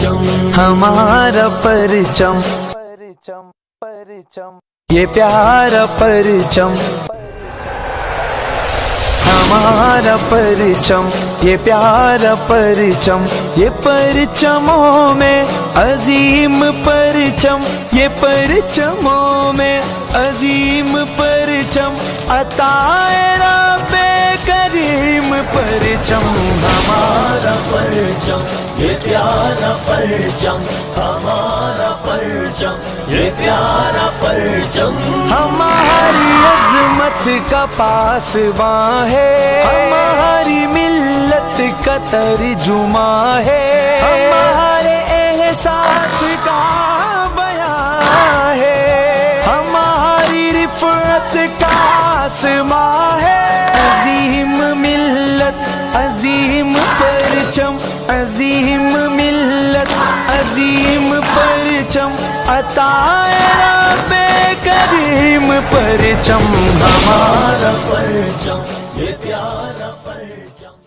ہمارا پرچم، یہ پیارا پرچم، ہمارا پرچم، یہ پیارا پرچم، یہ پرچموں میں عظیم پرچم، یہ پرچموں میں عظیم پرچم، عطائے رب کریم پرچم، ہمارا پرچم، یہ پیارا پرچم، ہمارا پرچم، یہ پیارا پرچم، ہماری عظمت کا پاسباں ہے، ہماری ملت کا ترجمہ ہے، ہمارے احساس کا بیان ہے، ہماری رفعت کا آسماں ہے، عظیم ملت، عظیم پرچم، عظیم ملت، عظیم پرچم، عطائے رب کریم پرچم، ہمارا پرچم، یہ پیارا پرچم۔